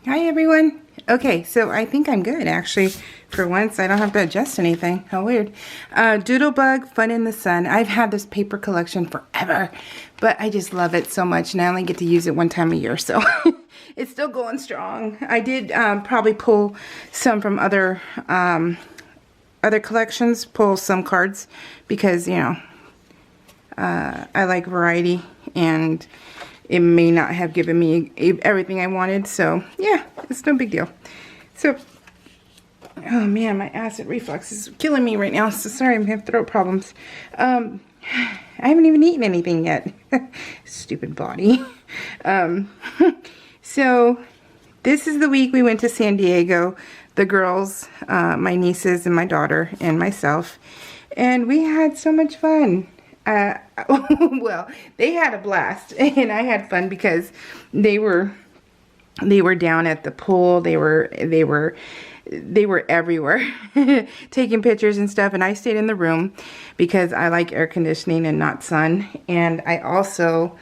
Hi everyone. Okay, so I think I'm good actually. For once, I don't have to adjust anything. How weird. Doodlebug, Fun in the Sun. I've had this paper collection forever, but I just love it so much, and I only get to use it one time a year, so it's still going strong. I did probably pull some from other collections, pull some cards, because, you know, I like variety, and it may not have given me everything I wanted, so yeah, it's no big deal. So, oh man, my acid reflux is killing me right now, so sorry, I'm having throat problems. I haven't even eaten anything yet. Stupid body. So, this is the week we went to San Diego, the girls, my nieces and my daughter and myself, and we had so much fun. Well, they had a blast, and I had fun because they were down at the pool. They were everywhere taking pictures and stuff, and I stayed in the room because I like air conditioning and not sun. And I also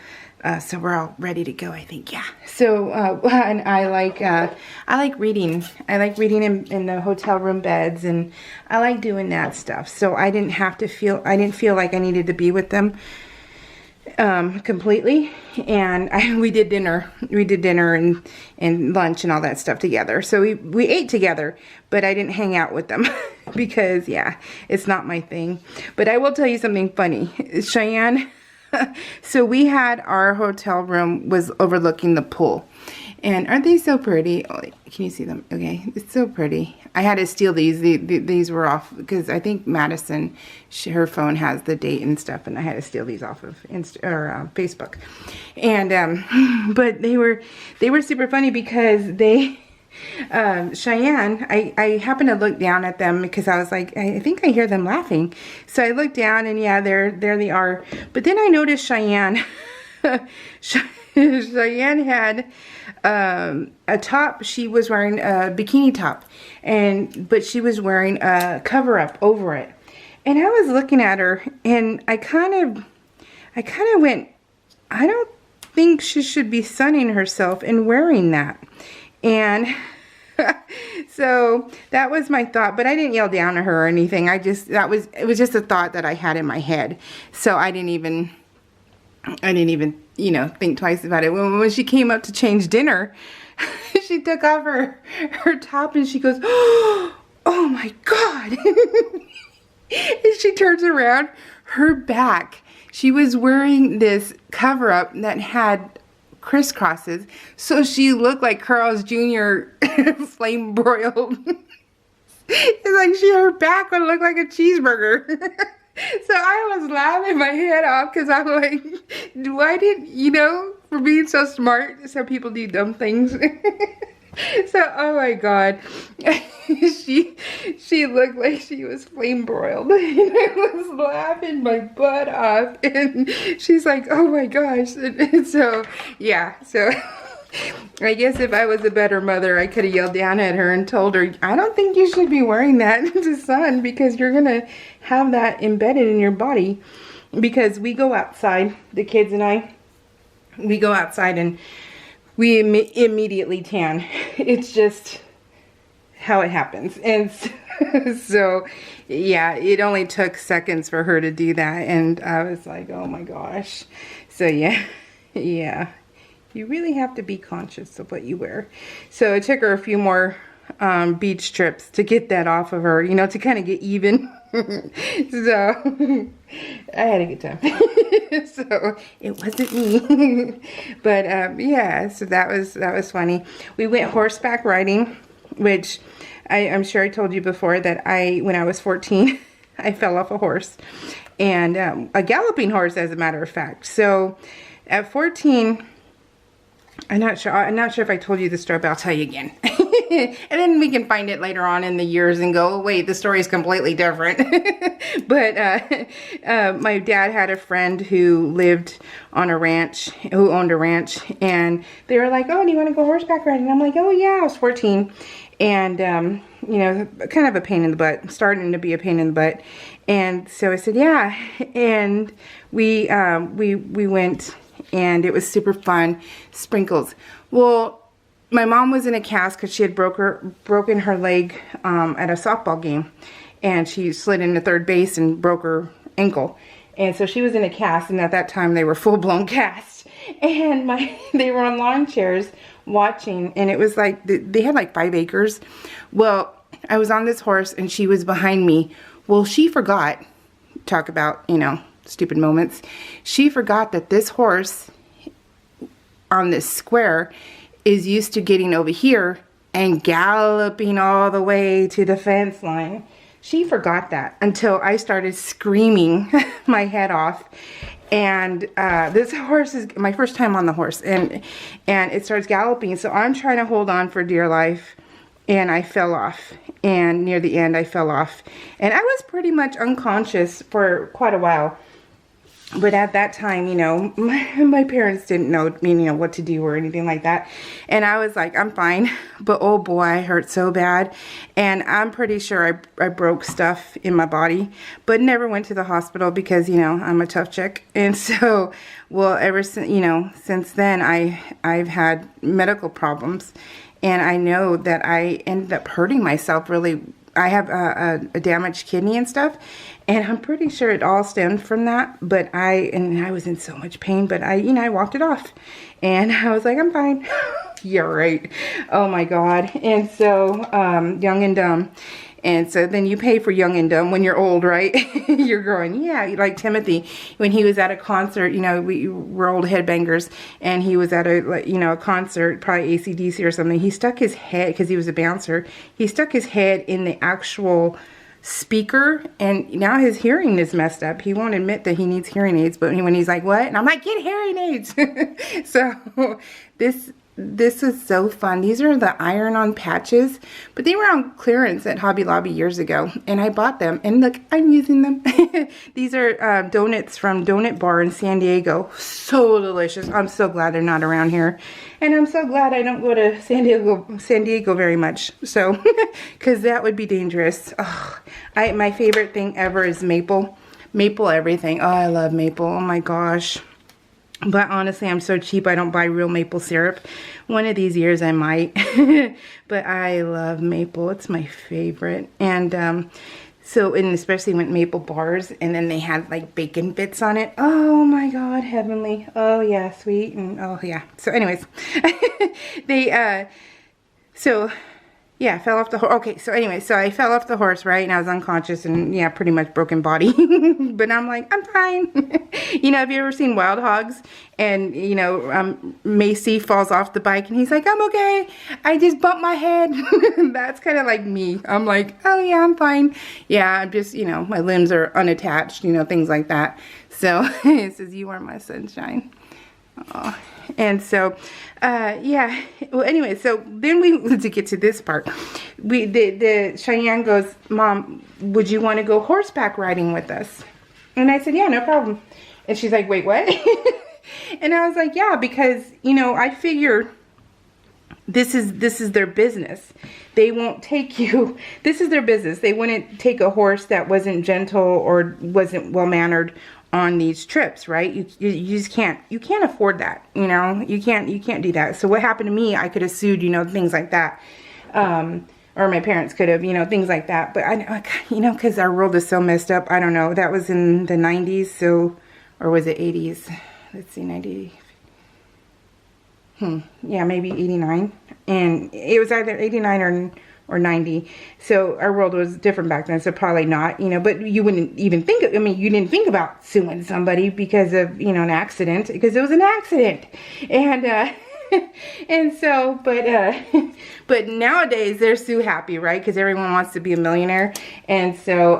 so we're all ready to go, I think. Yeah. So and I like reading. I like reading in the hotel room beds, and I like doing that stuff. So I didn't feel like I needed to be with them completely. And we did dinner and lunch and all that stuff together. So we ate together, but I didn't hang out with them because, yeah, it's not my thing. But I will tell you something funny. Cheyenne, so we had our hotel room was overlooking the pool, and aren't they so pretty? Oh, can you see them? Okay, it's so pretty. I had to steal these. These were off because I think Madison, her phone has the date and stuff, and I had to steal these off of Facebook. And but they were super funny because they. Cheyenne, I happened to look down at them because I was like, I think I hear them laughing. So I looked down, and yeah, there they are. But then I noticed Cheyenne, Cheyenne had a top. She was wearing a bikini top, but she was wearing a cover up over it. And I was looking at her, and I kind of went, I don't think she should be sunning herself and wearing that. And so that was my thought, but I didn't yell down at her or anything. It was just a thought that I had in my head. So I didn't even, you know, think twice about it. When she came up to change dinner, she took off her top, and she goes, "Oh my God." And she turns around, her back, she was wearing this cover up that had crisscrosses, so she looked like Carl's Jr. flame broiled. It's like her back would look like a cheeseburger. So I was laughing my head off because I'm like, why didn't, you know, for being so smart, some people do dumb things. So, oh my God, she looked like she was flame broiled, and I was laughing my butt off, and she's like, oh my gosh. And so, yeah, so I guess if I was a better mother, I could have yelled down at her and told her, I don't think you should be wearing that to sun, because you're gonna have that embedded in your body. Because we go outside, the kids and I, we go outside, and we immediately tan. It's just how it happens. And so, yeah, it only took seconds for her to do that. And I was like, oh my gosh. So, yeah, you really have to be conscious of what you wear. So it took her a few more beach trips to get that off of her, you know, to kind of get even. So I had a good time. So it wasn't me. But yeah, so that was funny. We went horseback riding, which I'm sure I told you before that when I was 14, I fell off a horse, and a galloping horse, as a matter of fact. So at 14, I'm not sure if I told you the story, but I'll tell you again. And then we can find it later on in the years and go, oh, wait, the story is completely different. But my dad had a friend who lived on a ranch, who owned a ranch, and they were like, oh, do you want to go horseback riding? And I'm like, oh yeah, I was 14. And, you know, kind of a pain in the butt, starting to be a pain in the butt. And so I said, yeah. And we went, and it was super fun. Sprinkles. Well, my mom was in a cast because she had broken her leg at a softball game, and she slid into third base and broke her ankle, and so she was in a cast. And at that time they were full-blown casts, and they were on lawn chairs watching, and it was like they had like 5 acres. Well, I was on this horse and she was behind me. Well, she forgot, talk about, you know, stupid moments. She forgot that this horse on this square is used to getting over here and galloping all the way to the fence line. She forgot that until I started screaming my head off. And this horse is my first time on the horse, and it starts galloping. So I'm trying to hold on for dear life, and I fell off. And near the end, I fell off, and I was pretty much unconscious for quite a while. But at that time, you know, my parents didn't know, you know, what to do or anything like that. And I was like, I'm fine. But oh boy, I hurt so bad. And I'm pretty sure I broke stuff in my body, but never went to the hospital because, you know, I'm a tough chick. And so, well, ever since, you know, since then, I've had medical problems. And I know that I ended up hurting myself really. I have a damaged kidney and stuff, and I'm pretty sure it all stemmed from that. But I was in so much pain, but I walked it off, and I was like, I'm fine. Yeah, right. Oh my God. And so, young and dumb. And so then you pay for young and dumb when you're old, right? You're growing. Yeah, like Timothy, when he was at a concert, you know, we're old headbangers, and he was at a concert, probably AC/DC or something. He stuck his head, because he was a bouncer, he stuck his head in the actual speaker, and now his hearing is messed up. He won't admit that he needs hearing aids, but when he's like, what? And I'm like, get hearing aids. So this is so fun. These are the iron-on patches, but they were on clearance at Hobby Lobby years ago, and I bought them, and look, I'm using them. These are donuts from Donut Bar in San Diego. So delicious. I'm so glad they're not around here, and I'm so glad I don't go to San Diego very much, so because that would be dangerous. Oh, my favorite thing ever is maple everything. Oh, I love maple. Oh my gosh. But honestly, I'm so cheap, I don't buy real maple syrup. One of these years I might. But I love maple. It's my favorite. And and especially when maple bars, and then they had like bacon bits on it. Oh my God, heavenly. Oh yeah, sweet. And oh yeah. So anyways, yeah, I fell off the horse. Okay, so anyway, so I fell off the horse, right? And I was unconscious and, yeah, pretty much broken body. But I'm like, I'm fine. You know, have you ever seen Wild Hogs? And, you know, Macy falls off the bike and he's like, I'm okay. I just bumped my head. That's kind of like me. I'm like, oh, yeah, I'm fine. Yeah, I'm just, you know, my limbs are unattached, you know, things like that. So it says, you are my sunshine. Oh. And so, yeah, well, anyway, so then to get to this part, the Cheyenne goes, Mom, would you want to go horseback riding with us? And I said, yeah, no problem. And she's like, wait, what? And I was like, yeah, because, you know, I figure this is their business. They won't take you, this is their business. They wouldn't take a horse that wasn't gentle or wasn't well-mannered on these trips, right? You just can't afford that, you know. You can't do that. So what happened to me, I could have sued, you know, things like that, or my parents could have, you know, things like that. But I, you know, because our world is so messed up. I don't know. That was in the 90s, so, or was it 80s? Let's see, 90. Yeah, maybe 89, and it was either 89 or 90. So our world was different back then, so probably not, you know. But you wouldn't even think of, I mean, you didn't think about suing somebody because of, you know, an accident, because it was an accident. And and so, but nowadays they're so happy, right? Because everyone wants to be a millionaire. And so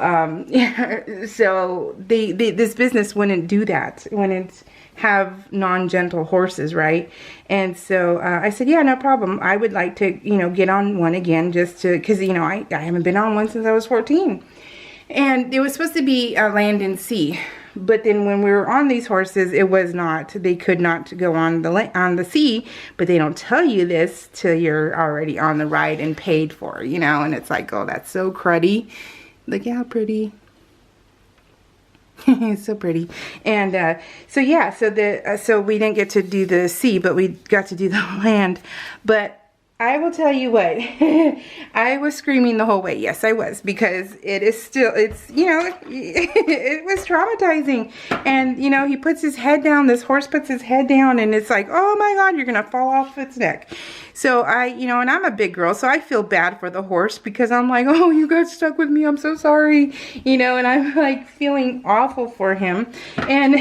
so this business wouldn't do that, wouldn't have non-gentle horses, right? And so I said, yeah, no problem. I would like to, you know, get on one again, just to, because, you know, I haven't been on one since I was 14. And it was supposed to be land and sea, but then when we were on these horses, it was not. They could not go on the sea, but they don't tell you this till you're already on the ride and paid for, you know. And it's like, oh, that's so cruddy. Look how pretty. It's so pretty. And so yeah, so we didn't get to do the sea, but we got to do the land. But I will tell you what, I was screaming the whole way. Yes, I was, because it is still, it's, you know, it was traumatizing. And, you know, he puts his head down, this horse puts his head down, and it's like, oh my God, you're going to fall off its neck. So you know, and I'm a big girl, so I feel bad for the horse, because I'm like, oh, you got stuck with me, I'm so sorry, you know, and I'm like feeling awful for him. And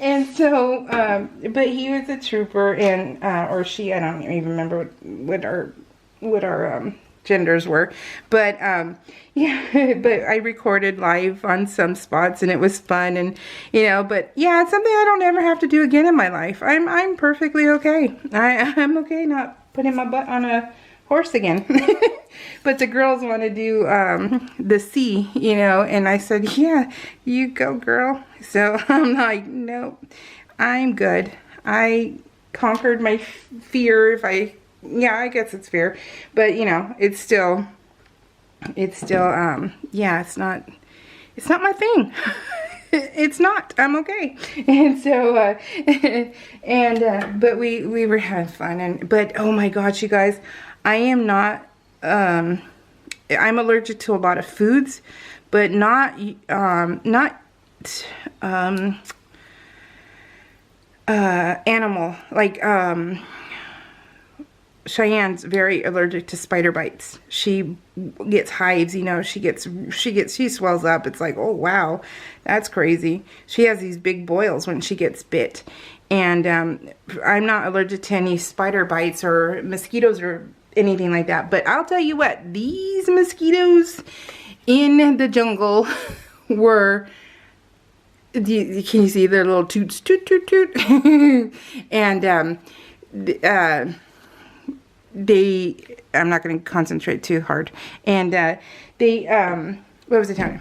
and so, but he was a trooper, and or she, I don't even remember what our genders were, but yeah, but I recorded live on some spots, and it was fun, and you know, but yeah, it's something I don't ever have to do again in my life. I'm perfectly okay. I'm okay not putting my butt on a horse again. But the girls want to do the sea, you know, and I said, yeah, you go, girl. So I'm like, nope, I'm good. I conquered my fear. Yeah, I guess it's fear, but you know, it's still yeah, it's not my thing. It's not. I'm okay. And so but we were having fun, but oh my gosh, you guys, I am not I'm allergic to a lot of foods, but not animal, like Cheyenne's very allergic to spider bites. She gets hives, you know, she swells up. It's like, oh wow, that's crazy. She has these big boils when she gets bit. And I'm not allergic to any spider bites or mosquitoes or anything like that. But I'll tell you what, these mosquitoes in the jungle were, can you see their little toots, toot, toot, toot? And I'm not going to concentrate too hard. And what was the time?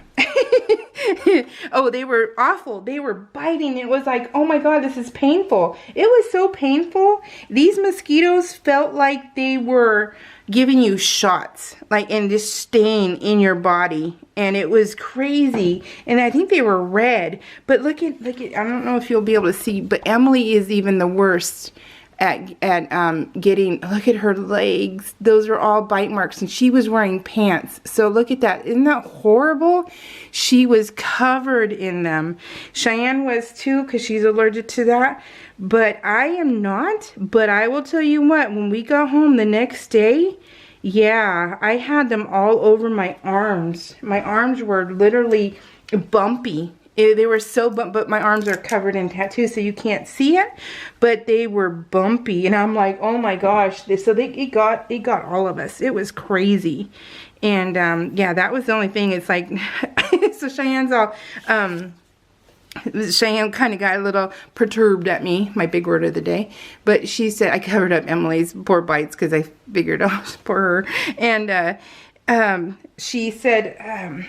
Oh, they were awful. They were biting. It was like, oh my God, this is painful. It was so painful. These mosquitoes felt like they were giving you shots, like, and just staying in your body. And it was crazy. And I think they were red. But look at, I don't know if you'll be able to see, but Emily is even the worst at getting, look at her legs. Those are all bite marks, and she was wearing pants. So look at that. Isn't that horrible? She was covered in them. Cheyenne was too, because she's allergic to that. But I am not. But I will tell you what, when we got home the next day, yeah, I had them all over my arms. My arms were literally bumpy. They were so bumpy, but my arms are covered in tattoos, so you can't see it. But they were bumpy, and I'm like, oh my gosh! So it got all of us. It was crazy, and yeah, that was the only thing. It's like, so Cheyenne's all, Cheyenne kind of got a little perturbed at me, my big word of the day. But she said I covered up Emily's poor bites because I figured I was for her, and she said.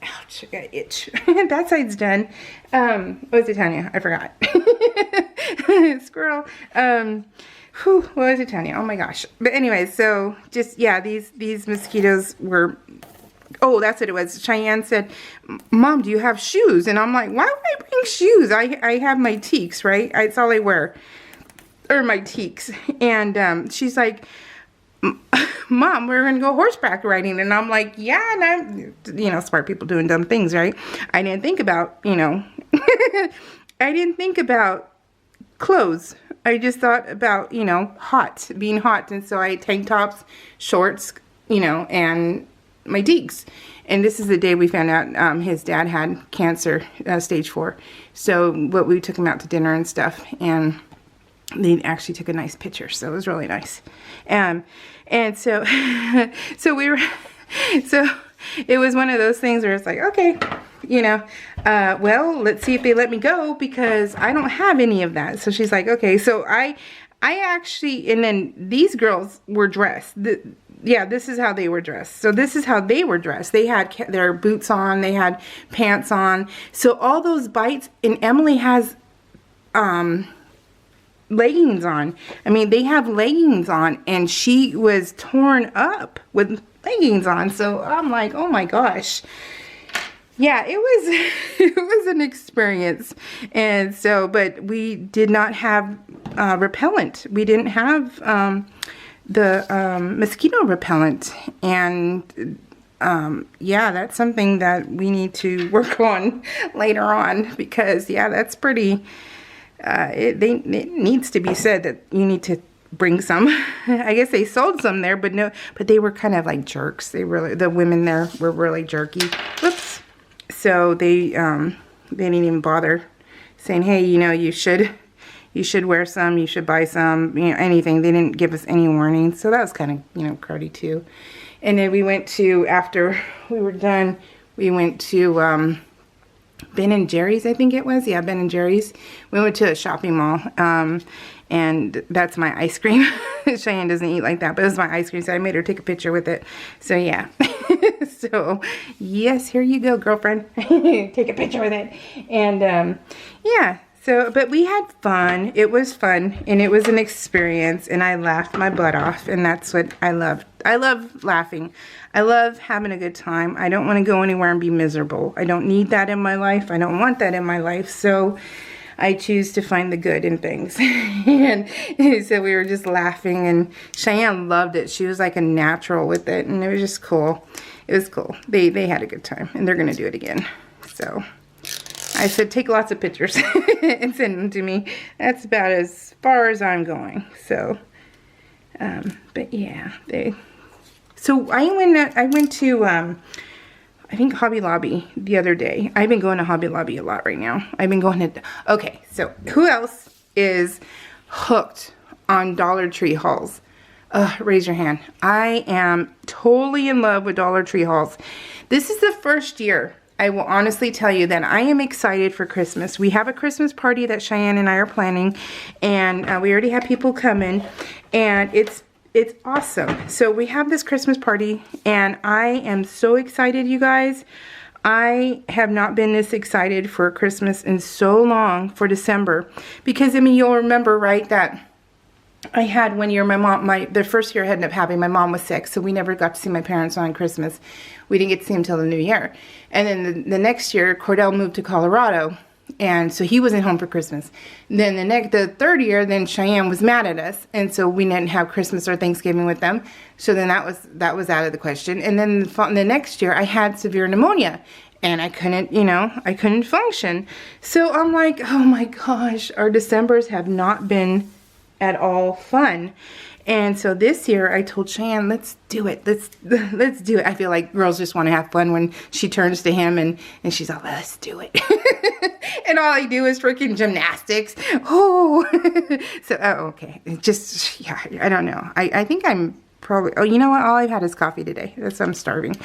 Ouch, I got an itch. That side's done. What was I telling you? I forgot. Squirrel. What was I telling you? Oh my gosh. But anyway, so just, yeah, these mosquitoes were, oh, that's what it was. Cheyenne said, Mom, do you have shoes? And I'm like, why would I bring shoes? I have my teaks, right? It's all I wear. Or my teaks. And she's like, Mom, we're going to go horseback riding. And I'm like, yeah, and I'm, you know, smart people doing dumb things, right? I didn't think about, you know, I didn't think about clothes. I just thought about, you know, being hot. And so I had tank tops, shorts, you know, and my teaks. And this is the day we found out his dad had cancer, stage 4. So we took him out to dinner and stuff. And they actually took a nice picture. So it was really nice. And so, so it was one of those things where it's like, okay, you know, well, let's see if they let me go, because I don't have any of that. So she's like, okay. So I actually, and then these girls were dressed. Yeah, this is how they were dressed. So this is how they were dressed. They had their boots on, they had pants on. So all those bites, and Emily has, leggings on. I mean, they have leggings on, and she was torn up with leggings on. So I'm like, oh my gosh. Yeah, it was an experience. And so, but we did not have repellent. We didn't have mosquito repellent. And yeah, that's something that we need to work on later on, because yeah, that's pretty, it needs to be said that you need to bring some. I guess they sold some there, but no, but they were kind of like jerks. The women there were really jerky. Whoops. So they didn't even bother saying, hey, you know, you should wear some, you should buy some, you know, anything. They didn't give us any warning. So that was kind of, you know, cruddy too. And then we went to, after we were done, we went to Ben and Jerry's, I think it was. Yeah, Ben and Jerry's. We went to a shopping mall. And that's my ice cream. Cheyenne doesn't eat like that, but it was my ice cream, so I made her take a picture with it. So yeah. So yes, here you go, girlfriend. Take a picture with it. And yeah. So, but we had fun. It was fun, and it was an experience, and I laughed my butt off, and that's what I love. I love laughing. I love having a good time. I don't want to go anywhere and be miserable. I don't need that in my life. I don't want that in my life. So I choose to find the good in things. And so we were just laughing, and Cheyenne loved it. She was like a natural with it, and it was just cool. It was cool. They had a good time, and they're going to do it again. So I said, take lots of pictures and send them to me. That's about as far as I'm going. So, but yeah, so I went to, I think Hobby Lobby the other day. I've been going to Hobby Lobby a lot right now. I've been going to, okay, so who else is hooked on Dollar Tree hauls? Raise your hand. I am totally in love with Dollar Tree hauls. This is the first year, I will honestly tell you, that I am excited for Christmas. We have a Christmas party that Cheyenne and I are planning, and we already have people coming, and it's awesome. So we have this Christmas party, and I am so excited, you guys. I have not been this excited for Christmas in so long, for December, because I mean, you'll remember, right, that I had one year, the first year I ended up having, my mom was sick, so we never got to see my parents on Christmas. We didn't get to see them until the new year. And then the next year, Cordell moved to Colorado, and so he wasn't home for Christmas. Then the third year, then Cheyenne was mad at us, and so we didn't have Christmas or Thanksgiving with them. So then that was out of the question. And then the next year, I had severe pneumonia, and I couldn't, you know, I couldn't function. So I'm like, oh my gosh, our Decembers have not been at all fun. And so this year I told Cheyenne, let's do it. Let's do it. I feel like girls just want to have fun when she turns to him and she's like, let's do it. And all I do is freaking gymnastics. Oh, so, oh, okay. Just, yeah, I don't know. I think I'm probably, oh, you know what? All I've had is coffee today. That's, I'm starving.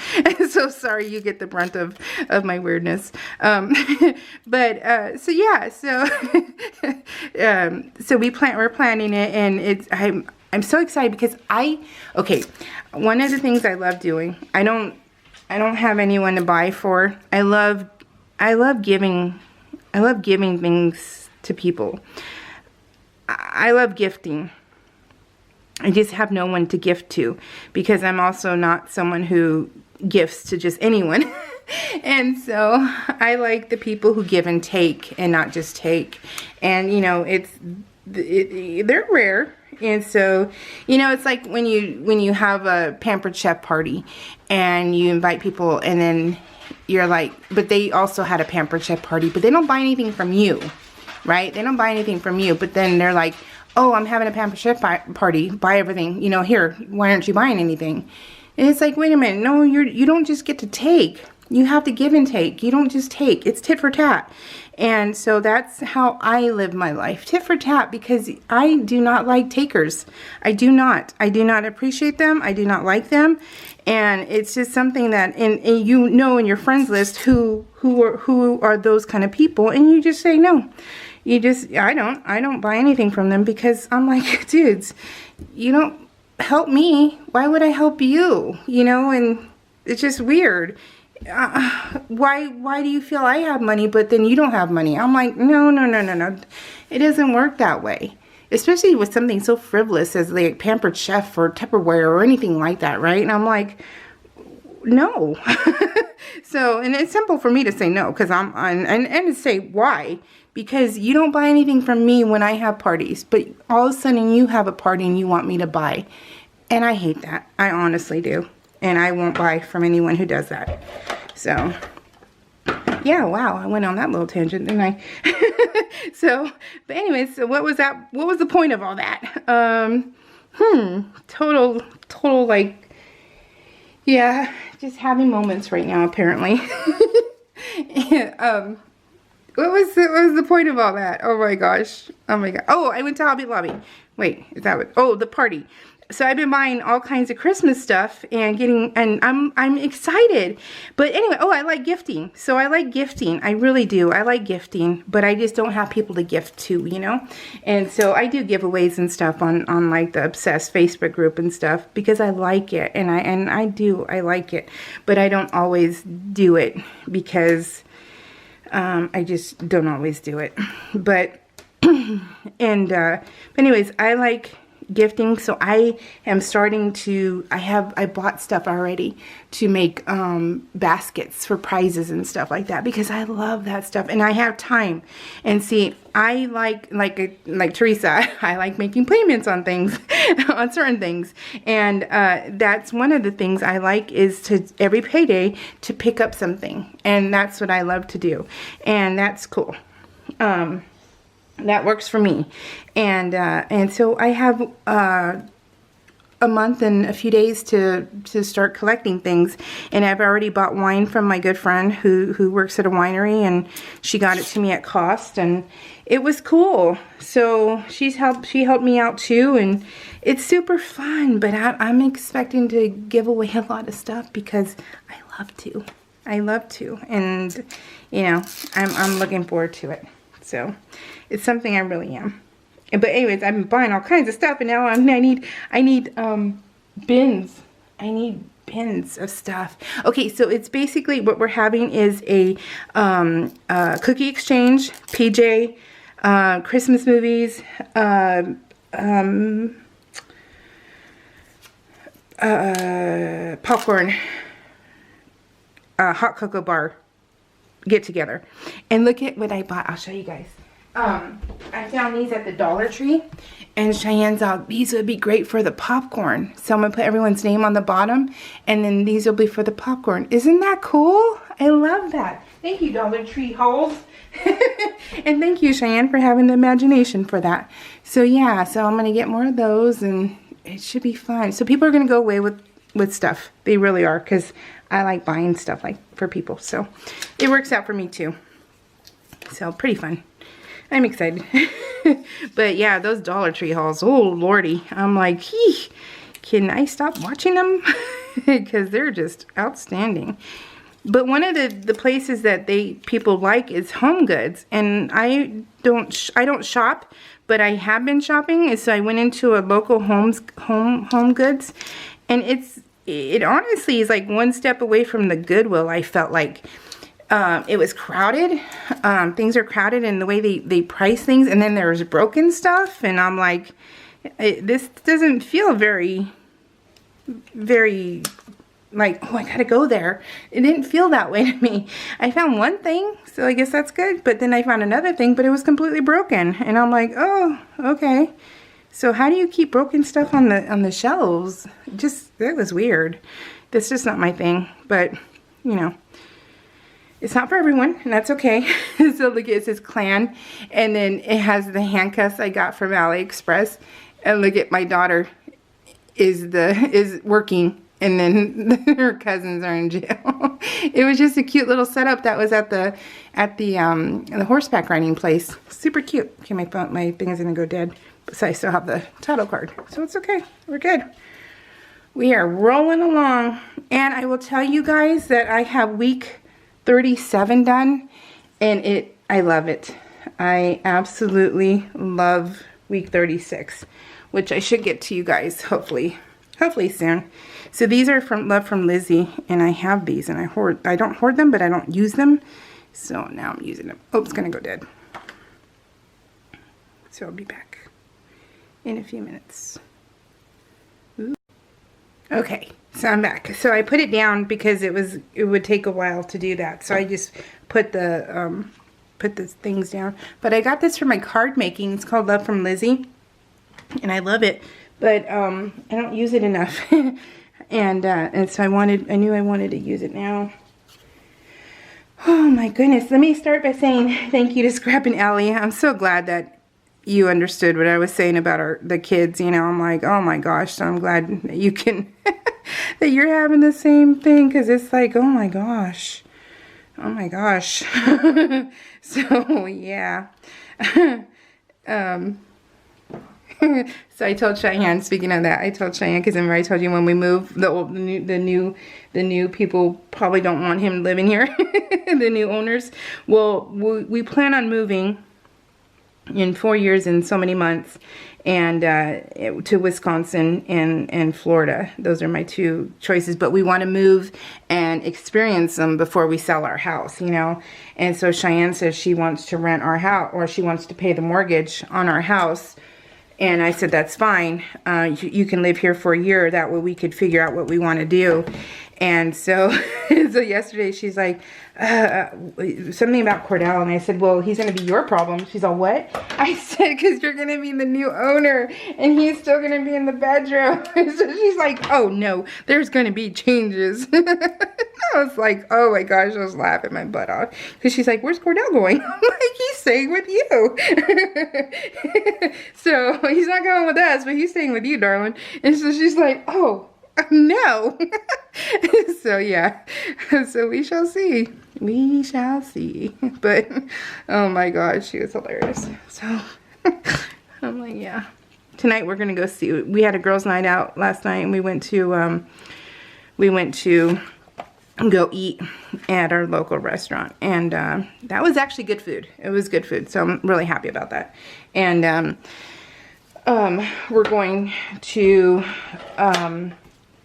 So sorry you get the brunt of my weirdness. But, so yeah, so, so we're planning it, and I'm so excited because okay, one of the things I love doing, I don't have anyone to buy for. I love giving things to people. I love gifting. I just have no one to gift to, because I'm also not someone who gifts to just anyone. And so I like the people who give and take and not just take. And you know, they're rare. And so, you know, it's like when you have a Pampered Chef party and you invite people, and then you're like, but they also had a Pampered Chef party, but they don't buy anything from you, right? They don't buy anything from you, but then they're like, oh, I'm having a Pampered Chef party, buy everything, you know, here, why aren't you buying anything? And it's like, wait a minute, no, you don't just get to take. You have to give and take. You don't just take. It's tit for tat. And so that's how I live my life. Tit for tat, because I do not like takers. I do not. I do not appreciate them. I do not like them. And it's just something that, and you know in your friends list who are those kind of people, and you just say no. You just, I don't buy anything from them, because I'm like, dudes, you don't help me. Why would I help you? You know, and it's just weird. Why do you feel I have money but then you don't have money? I'm like, no. It doesn't work that way. Especially with something so frivolous as like Pampered Chef or Tupperware or anything like that, right? And I'm like, no. So, and it's simple for me to say no, because and to say why. Because you don't buy anything from me when I have parties, but all of a sudden you have a party and you want me to buy. And I hate that. I honestly do. And I won't buy from anyone who does that. So, yeah, wow, I went on that little tangent, didn't I? So, but anyways, so what was that? What was the point of all that? Total, like, yeah, just having moments right now, apparently. What was the point of all that? Oh my gosh. Oh my god. Oh, I went to Hobby Lobby. Wait, is that what? Oh, the party. So I've been buying all kinds of Christmas stuff and I'm excited. But anyway, oh, I like gifting. So I like gifting. I really do. I like gifting, but I just don't have people to gift to, you know? And so I do giveaways and stuff on like the Obsessed Facebook group and stuff because I like it, and I like it. But I don't always do it because I just don't always do it. But anyways, I like gifting, so I am starting to, I bought stuff already to make baskets for prizes and stuff like that because I love that stuff and I have time. And see, I like Teresa, I like making payments on things, on certain things, and that's one of the things I like, is to every payday to pick up something, and that's what I love to do, and that's cool. That works for me, and so I have a month and a few days to start collecting things, and I've already bought wine from my good friend who works at a winery, and she got it to me at cost, and it was cool. So she helped me out too, and it's super fun. But I'm expecting to give away a lot of stuff because I love to, and you know, I'm looking forward to it. So it's something I really am. But anyways, I've been buying all kinds of stuff, and now I need bins. I need bins of stuff. Okay, so it's basically what we're having is a cookie exchange, PJ, Christmas movies, popcorn, hot cocoa bar get together. And look at what I bought. I'll show you guys. I found these at the Dollar Tree, and Cheyenne's out, these would be great for the popcorn. So I'm going to put everyone's name on the bottom, and then these will be for the popcorn. Isn't that cool? I love that. Thank you, Dollar Tree holes. And thank you, Cheyenne, for having the imagination for that. So yeah, so I'm going to get more of those, and it should be fun. So people are going to go away with stuff. They really are, because I like buying stuff like for people. So it works out for me too. So pretty fun. I'm excited. But yeah, those Dollar Tree hauls, oh lordy. I'm like, can I stop watching them? Because they're just outstanding. But one of the places that people like is Home Goods. And I don't shop, but I have been shopping. And so I went into a local Home Goods. And it honestly is like one step away from the Goodwill, I felt like. It was crowded. Things are crowded in the way they price things, and then there's broken stuff, and I'm like, this doesn't feel very like, oh, I gotta go there. It didn't feel that way to me. I found one thing, so I guess that's good, but then I found another thing, but it was completely broken, and I'm like, oh, okay. So how do you keep broken stuff on the shelves? That was weird. That's just not my thing, but you know. It's not for everyone, and that's okay. So look, it says Clan, and then it has the handcuffs I got from AliExpress. And look at my daughter is working, and then her cousins are in jail. It was just a cute little setup that was at the horseback riding place. Super cute. Okay, my thing is gonna go dead, so I still have the title card, so it's okay. We're good. We are rolling along, and I will tell you guys that I have week 37 done, and I love it. I absolutely love week 36, which I should get to you guys hopefully soon. So these are from Love from Lizzie, and I have these, and I don't hoard them, but I don't use them. So now I'm using them. Oh, it's gonna go dead. So I'll be back in a few minutes. Ooh. Okay. So I'm back. So I put it down because it would take a while to do that. So I just put the things down. But I got this for my card making. It's called Love from Lizzie, and I love it but I don't use it enough. And so I knew I wanted to use it now. Oh my goodness. Let me start by saying thank you to Scrap and Ellie. I'm so glad that you understood what I was saying about the kids. You know, I'm like, oh my gosh, so I'm glad that you can, that you're having the same thing, because it's like, oh my gosh. Oh my gosh. So, yeah. So I told Cheyenne, speaking of that, I told Cheyenne, because remember I told you when we move, the new people probably don't want him living here, the new owners. Well, we plan on moving in 4 years and so many months, and to Wisconsin and Florida. Those are my two choices, but we want to move and experience them before we sell our house, you know. And so Cheyenne says she wants to rent our house, or she wants to pay the mortgage on our house. And I said, that's fine. You can live here for a year. That way we could figure out what we want to do. And so, so yesterday she's like, something about Cordell. And I said, well, he's going to be your problem. She's all, what? I said, because you're going to be the new owner and he's still going to be in the bedroom. So she's like, oh no, there's going to be changes. I was like, oh my gosh, I was laughing my butt off. Because she's like, where's Cordell going? I'm like, he's staying with you. So he's not going with us, but he's staying with you, darling. And so she's like, oh, no. So yeah, so we shall see. We shall see. But oh my gosh, she was hilarious. So I'm like, yeah. Tonight we're gonna go see. We had a girls' night out last night, and we went to go eat at our local restaurant, and that was actually good food. It was good food, so I'm really happy about that. And we're going to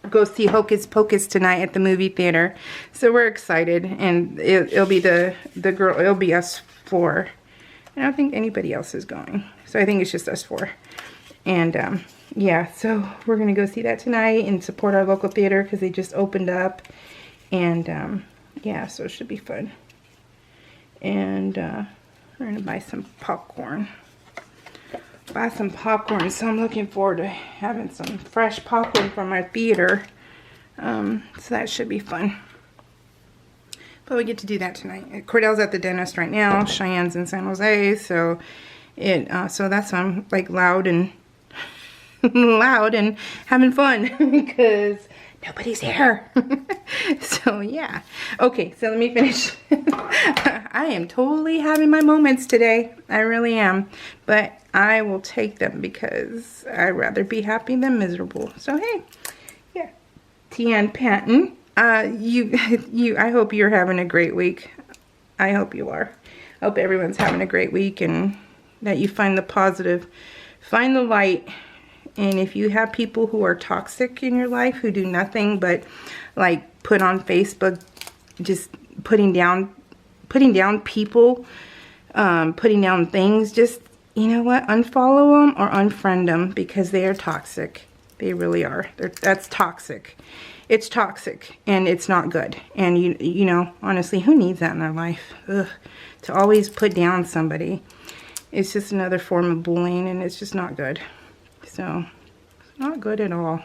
go see Hocus Pocus tonight at the movie theater, so we're excited. And it'll be it'll be us four. I don't think anybody else is going, so I think it's just us four. And yeah, so we're gonna go see that tonight and support our local theater because they just opened up. And yeah, so it should be fun. And we're gonna buy some popcorn. So I'm looking forward to having some fresh popcorn from our theater. So that should be fun. But we get to do that tonight. Cordell's at the dentist right now. Cheyenne's in San Jose, so so that's why I'm like loud and having fun because nobody's here. So yeah. Okay, so let me finish. I am totally having my moments today. I really am. But I will take them because I'd rather be happy than miserable. So hey, yeah. Tian Panton. I hope you're having a great week. I hope you are. I hope everyone's having a great week and that you find the positive. Find the light. And if you have people who are toxic in your life, who do nothing but like put on Facebook, just putting down people, putting down things, just, you know what, unfollow them or unfriend them because they are toxic. They really are. That's toxic. It's toxic and it's not good. And you know, honestly, who needs that in their life? Ugh, to always put down somebody. It's just another form of bullying and it's just not good. So, not good at all.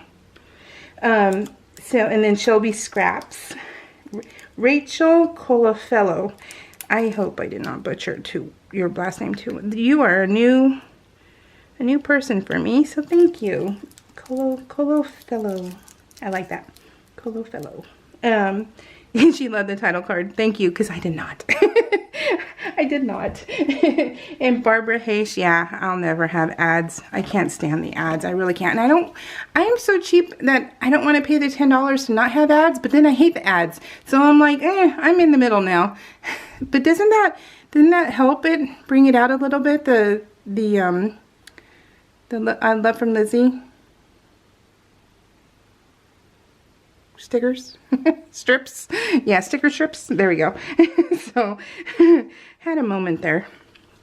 So, and then Shelby Scraps. Rachel Colafello. I hope I did not butcher your last name too. You are a new person for me, so thank you. Colafello. I like that. Colafello. She loved the title card. Thank you, because I did not. I did not. And Barbara Hayes, yeah, I'll never have ads. I can't stand the ads. I really can't. And I am so cheap that I don't want to pay the $10 to not have ads, but then I hate the ads. So I'm like, I'm in the middle now. But didn't that help it, bring it out a little bit? The I Love from Lizzie stickers, strips, yeah, sticker strips, there we go. So had a moment there,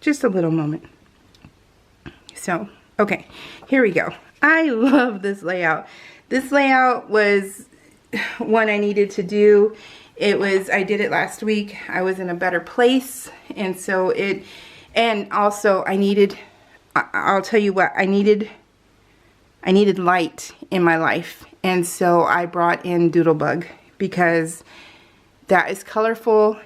just a little moment. So okay, here we go. I love this layout. This layout was one I needed to do. I did it last week. I was in a better place, and so and also I needed, I'll tell you what, I I needed light in my life. And so I brought in Doodlebug because that is colorful.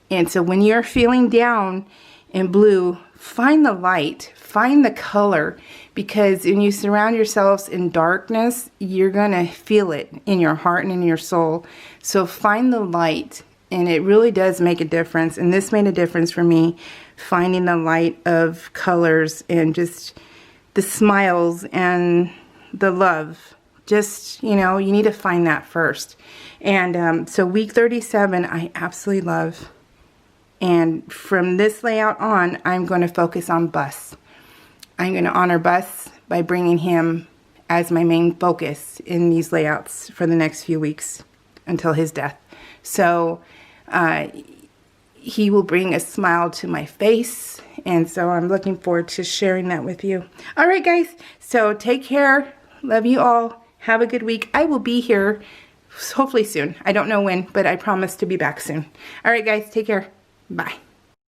And so when you're feeling down in blue, find the light, find the color, because when you surround yourselves in darkness, you're gonna feel it in your heart and in your soul. So find the light, and it really does make a difference. And this made a difference for me, finding the light of colors and just the smiles and the love. Just, you know, you need to find that first. And so week 37, I absolutely love. And from this layout on, I'm going to focus on Bus. I'm going to honor Bus by bringing him as my main focus in these layouts for the next few weeks until his death. So he will bring a smile to my face, and so I'm looking forward to sharing that with you. All right, guys, so take care. Love you all. Have a good week. I will be here hopefully soon. I don't know when, but I promise to be back soon. All right, guys, take care. Bye.